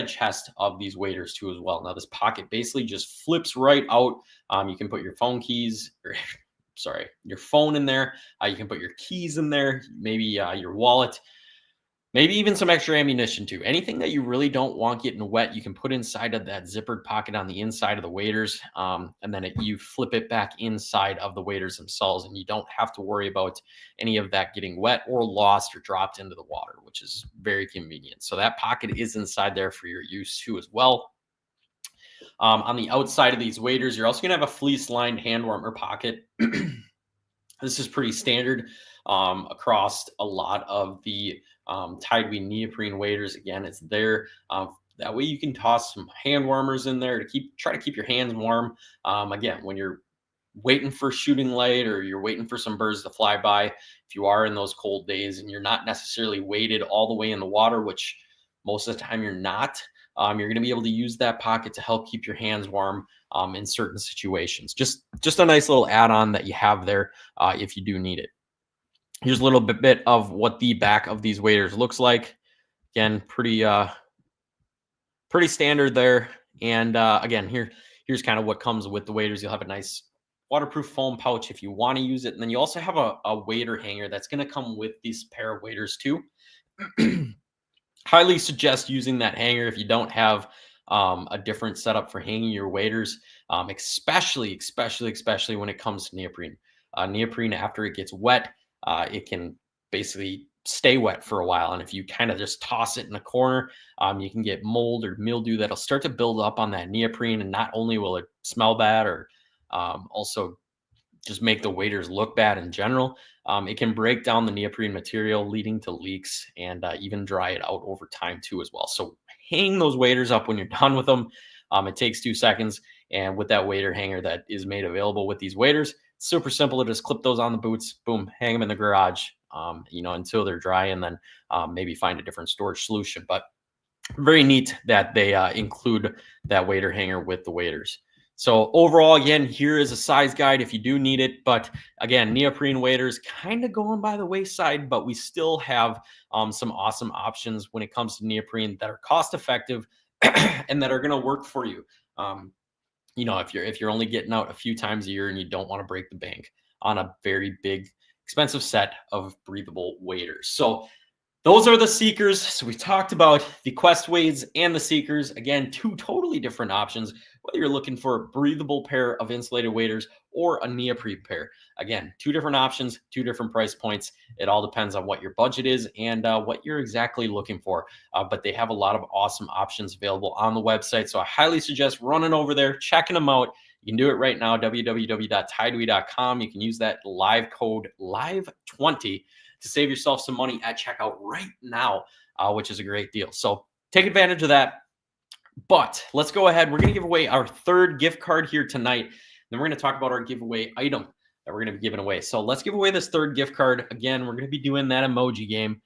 chest of these waders too as well. Now this pocket basically just flips right out. You can put your phone keys, or sorry, your phone in there. You can put your keys in there, maybe your wallet, maybe even some extra ammunition too. Anything that you really don't want getting wet, you can put inside of that zippered pocket on the inside of the waders, and then you flip it back inside of the waders themselves, and you don't have to worry about any of that getting wet or lost or dropped into the water, which is very convenient. So that pocket is inside there for your use too as well. On the outside of these waders, you're also going to have a fleece-lined hand warmer pocket. This is pretty standard across a lot of the TideWe neoprene waders. Again, it's there. That way you can toss some hand warmers in there to try to keep your hands warm. Again, when you're waiting for shooting light or you're waiting for some birds to fly by, if you are in those cold days and you're not necessarily weighted all the way in the water, which most of the time you're not, you're going to be able to use that pocket to help keep your hands warm in certain situations. Just a nice little add-on that you have there if you do need it. Here's a little bit of what the back of these waders looks like. Again, pretty standard there. And again, here's kind of what comes with the waders. You'll have a nice waterproof foam pouch if you want to use it. And then you also have a wader hanger that's going to come with this pair of waders too. Highly suggest using that hanger if you don't have a different setup for hanging your waders, especially when it comes to neoprene. Neoprene, after it gets wet, it can basically stay wet for a while. And if you kind of just toss it in a corner, you can get mold or mildew that'll start to build up on that neoprene. And not only will it smell bad or also just make the waders look bad in general. It can break down the neoprene material, leading to leaks and even dry it out over time too as well. So hang those waders up when you're done with them. It takes 2 seconds, and with that wader hanger that is made available with these waders, super simple to just clip those on the boots. Boom, hang them in the garage. Until they're dry, and then maybe find a different storage solution. But very neat that they include that wader hanger with the waders. So overall, again, here is a size guide if you do need it. But again, neoprene waders kind of going by the wayside, but we still have some awesome options when it comes to neoprene that are cost effective and that are going to work for you. If you're only getting out a few times a year and you don't want to break the bank on a very big, expensive set of breathable waders. So those are the Seekers. So we talked about the Questways and the Seekers. Again, two totally different options, whether you're looking for a breathable pair of insulated waders or a neoprene pair. Again, two different options, two different price points. It all depends on what your budget is and what you're exactly looking for. But they have a lot of awesome options available on the website. So I highly suggest running over there, checking them out. You can do it right now, www.TideWe.com. You can use that live code LIVE20 to save yourself some money at checkout right now, which is a great deal. So take advantage of that. But let's go ahead. We're going to give away our third gift card here tonight. Then we're going to talk about our giveaway item that we're going to be giving away. So let's give away this third gift card. Again, we're going to be doing that emoji game.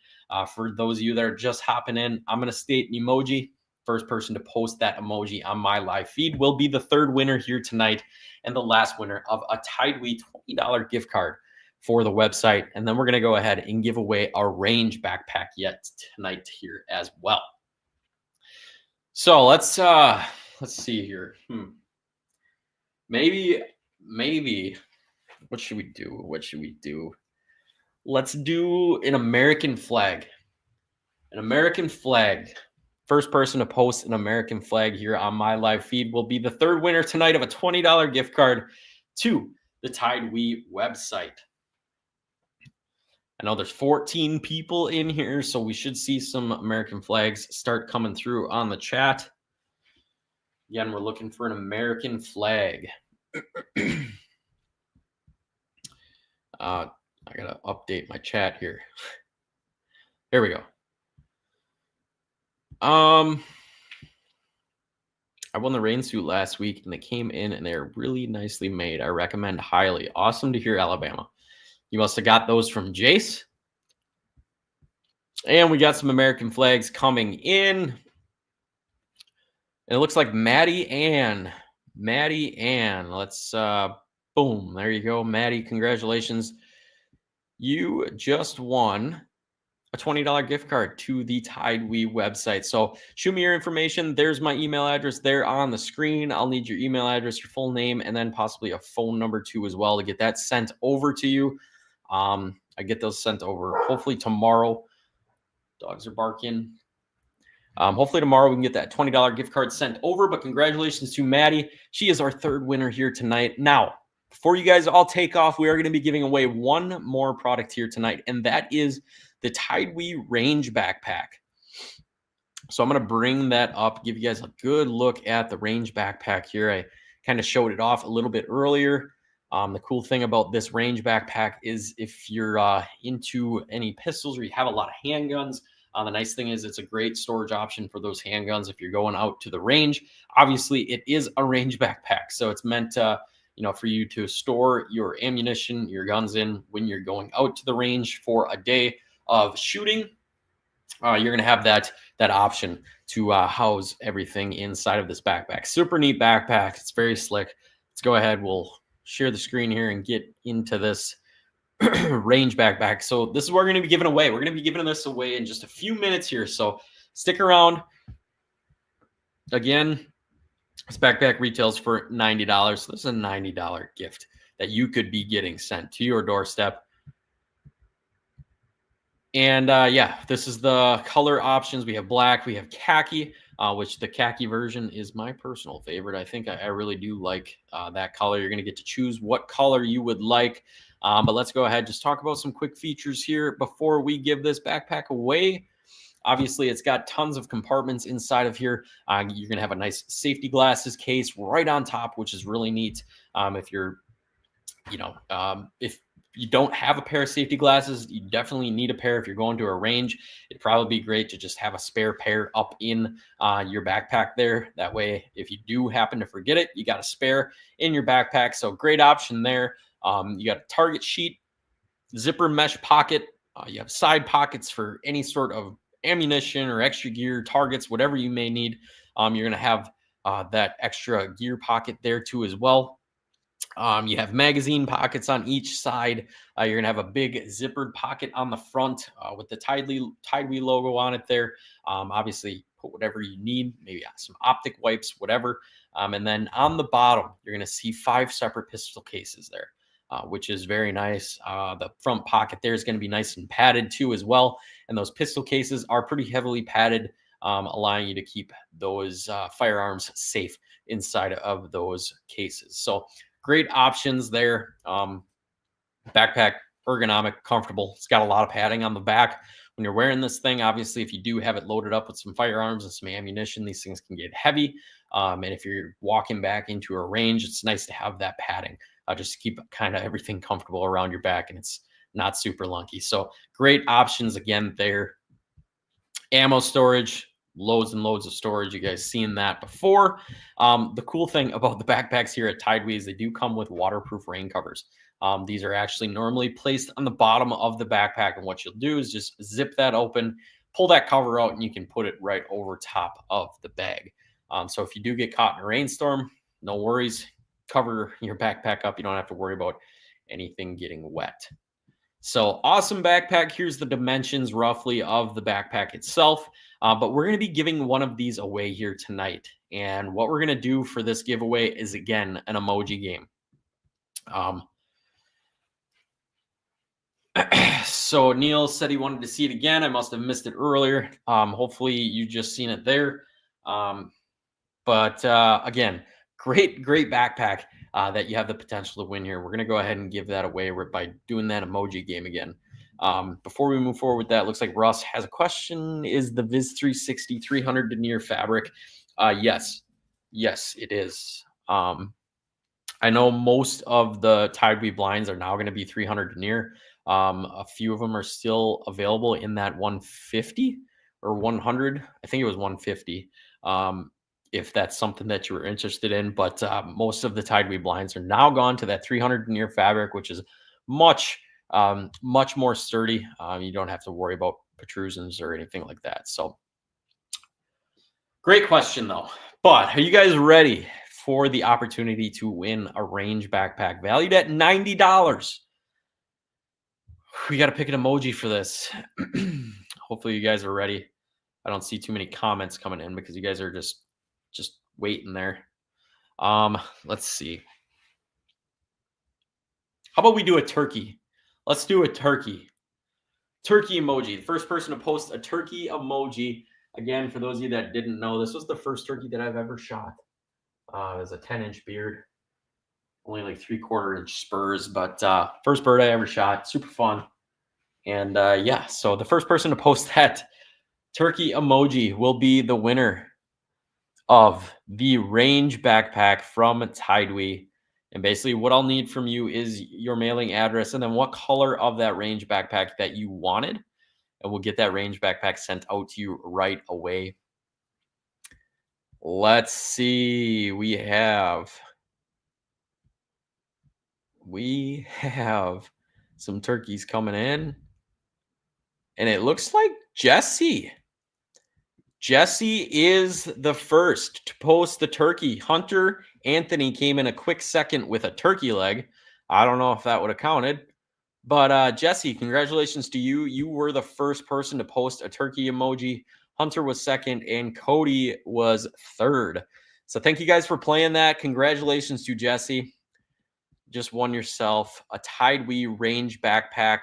For those of you that are just hopping in, I'm going to state an emoji. First person to post that emoji on my live feed will be the third winner here tonight and the last winner of a TideWe $20 gift card for the website. And then we're going to go ahead and give away our range backpack yet tonight here as well. So let's see here. Maybe what should we do? Let's do an American flag. An American flag. First person to post an American flag here on my live feed will be the third winner tonight of a $20 gift card to the TideWe website. I know there's 14 people in here, so we should see some American flags start coming through on the chat. Again, we're looking for an American flag. I gotta update my chat here. There we go. I won the rain suit last week, and they came in, and they're really nicely made. I recommend highly. Awesome to hear, Alabama. You must have got those from Jace. And we got some American flags coming in. And it looks like Maddie Ann. Let's, boom. There you go, Maddie. Congratulations. You just won a $20 gift card to the TideWe website. So shoot me your information. There's my email address there on the screen. I'll need your email address, your full name, and then possibly a phone number too as well to get that sent over to you. I get those sent over hopefully tomorrow. Dogs are barking. Hopefully tomorrow we can get that $20 gift card sent over. But congratulations to Maddie. She is our third winner here tonight. Now, before you guys all take off, we are going to be giving away one more product here tonight, and that is the TideWe Range Backpack. So I'm going to bring that up, give you guys a good look at the Range Backpack here. I kind of showed it off a little bit earlier. The cool thing about this Range Backpack is if you're into any pistols or you have a lot of handguns, the nice thing is it's a great storage option for those handguns if you're going out to the range. Obviously, it is a range backpack, so it's meant for you to store your ammunition, your guns in when you're going out to the range for a day of shooting. You're going to have that option to house everything inside of this backpack. Super neat backpack. It's very slick. Let's go ahead. We'll share the screen here and get into this range backpack. So this is what we're going to be giving away. We're going to be giving this away in just a few minutes here. So stick around. Again, this backpack retails for $90. So this is a $90 gift that you could be getting sent to your doorstep. And yeah, this is the color options. We have black, we have khaki, which the khaki version is my personal favorite. I think I really do like that color. You're going to get to choose what color you would like. But let's go ahead, just talk about some quick features here before we give this backpack away. Obviously, it's got tons of compartments inside of here. You're going to have a nice safety glasses case right on top, which is really neat. If you're if you don't have a pair of safety glasses, you definitely need a pair. If you're going to a range, it'd probably be great to just have a spare pair up in your backpack there. That way, if you do happen to forget it, you got a spare in your backpack. So great option there. You got a target sheet, zipper mesh pocket. You have side pockets for any sort of ammunition or extra gear, targets, whatever you may need. You're going to have that extra gear pocket there too as well. You have magazine pockets on each side. You're gonna have a big zippered pocket on the front with the TideWe logo on it there. Obviously, put whatever you need, maybe some optic wipes, whatever. And then on the bottom, you're gonna see 5 separate pistol cases there, which is very nice. The front pocket there is gonna be nice and padded too as well. And those pistol cases are pretty heavily padded, allowing you to keep those firearms safe inside of those cases. So great options there. Backpack, ergonomic, comfortable. It's got a lot of padding on the back. When you're wearing this thing, obviously, if you do have it loaded up with some firearms and some ammunition, these things can get heavy. And if you're walking back into a range, it's nice to have that padding just to keep kind of everything comfortable around your back and it's not super lunky. So great options again there. Ammo storage, loads and loads of storage. You guys seen that before. The cool thing about the backpacks here at TideWe is they do come with waterproof rain covers. These are actually normally placed on the bottom of the backpack. And what you'll do is just zip that open, pull that cover out, and you can put it right over top of the bag. So if you do get caught in a rainstorm, no worries. Cover your backpack up. You don't have to worry about anything getting wet. So awesome backpack. Here's the dimensions roughly of the backpack itself. But we're going to be giving one of these away here tonight. And what we're going to do for this giveaway is, again, an emoji game. So Neil said he wanted to see it again. I must have missed it earlier. Hopefully you just seen it there. But again, great backpack that you have the potential to win here. We're going to go ahead and give that away by doing that emoji game again. Before we move forward with that, looks like Russ has a question. Is the Viz 360 300 denier fabric? Yes, it is. I know most of the TideWe blinds are now going to be 300 denier. A few of them are still available in that 150 or 100. I think it was 150. If that's something that you were interested in, but most of the TideWe blinds are now gone to that 300 denier fabric, which is much more sturdy. You don't have to worry about protrusions or anything like that. So great question though. But are you guys ready for the opportunity to win a range backpack valued at $90? We got to pick an emoji for this. Hopefully you guys are ready. I don't see too many comments coming in because you guys are just waiting there. Let's see. How about we do a turkey? Let's do a turkey. Turkey emoji. The first person to post a turkey emoji. Again, for those of you that didn't know, this was the first turkey that I've ever shot. It was a 10-inch beard. Only like 3/4-inch spurs, but first bird I ever shot. Super fun. And yeah, so the first person to post that turkey emoji will be the winner of the range backpack from TideWe. And basically what I'll need from you is your mailing address and then what color of that range backpack that you wanted. And we'll get that range backpack sent out to you right away. Let's see. We have some turkeys coming in. And it looks like Jesse is the first to post the turkey. Hunter Anthony came in a quick second with a turkey leg. I don't know if that would have counted. But Jesse, congratulations to you. You were the first person to post a turkey emoji. Hunter was second and Cody was third. So thank you guys for playing that. Congratulations to Jesse. Just won yourself a TideWe range backpack.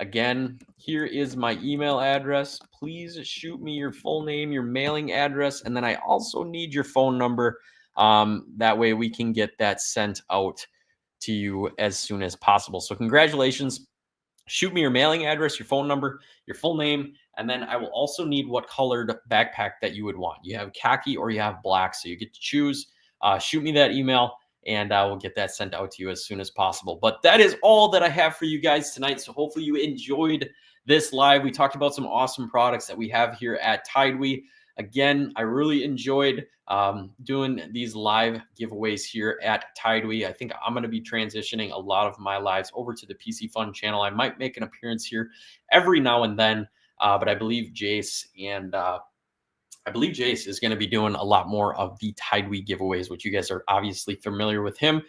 Again, here is my email address. Please shoot me your full name, your mailing address, and then I also need your phone number. That way we can get that sent out to you as soon as possible. So congratulations. Shoot me your mailing address, your phone number, your full name, and then I will also need what colored backpack that you would want. You have khaki or you have black, so you get to choose. Shoot me that email, and I will get that sent out to you as soon as possible. But that is all that I have for you guys tonight. So hopefully you enjoyed this live. We talked about some awesome products that we have here at TideWe. Again, I really enjoyed doing these live giveaways here at TideWe. I think I'm going to be transitioning a lot of my lives over to the PC Fun channel. I might make an appearance here every now and then, but I believe Jace is going to be doing a lot more of the TideWe giveaways, which you guys are obviously familiar with him.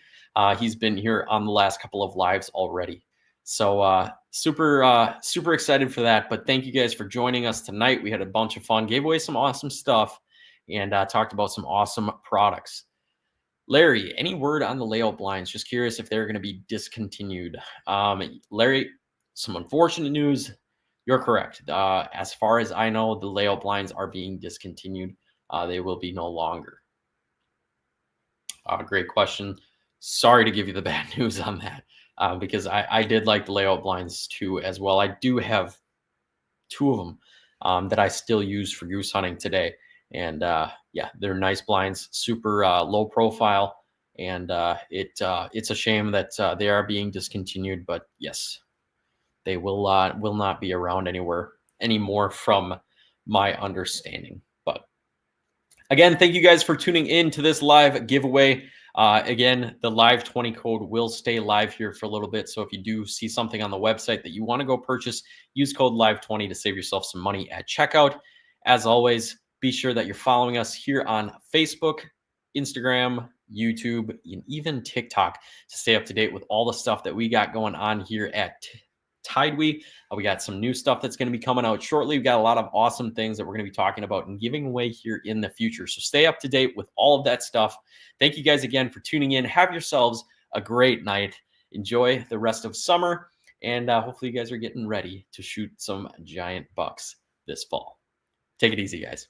He's been here on the last couple of lives already. So super excited for that. But thank you guys for joining us tonight. We had a bunch of fun, gave away some awesome stuff, and talked about some awesome products. Larry, any word on the layout blinds? Just curious if they're going to be discontinued. Larry, some unfortunate news. You're correct. As far as I know, the layout blinds are being discontinued. They will be no longer. Great question. Sorry to give you the bad news on that, because I did like the layout blinds too as well. I do have 2 of them that I still use for goose hunting today. And yeah, they're nice blinds, super low profile. And it's a shame that they are being discontinued, but yes, they will not be around anymore from my understanding. But again, thank you guys for tuning in to this live giveaway. Again, the live 20 code will stay live here for a little bit. So if you do see something on the website that you want to go purchase, use code live20 to save yourself some money at checkout. As always, be sure that you're following us here on Facebook, Instagram, YouTube, and even TikTok to stay up to date with all the stuff that we got going on here at TideWe. We got some new stuff that's going to be coming out shortly. We've got a lot of awesome things that we're going to be talking about and giving away here in the future. So stay up to date with all of that stuff. Thank you guys again for tuning in. Have yourselves a great night. Enjoy the rest of summer. And hopefully you guys are getting ready to shoot some giant bucks this fall. Take it easy, guys.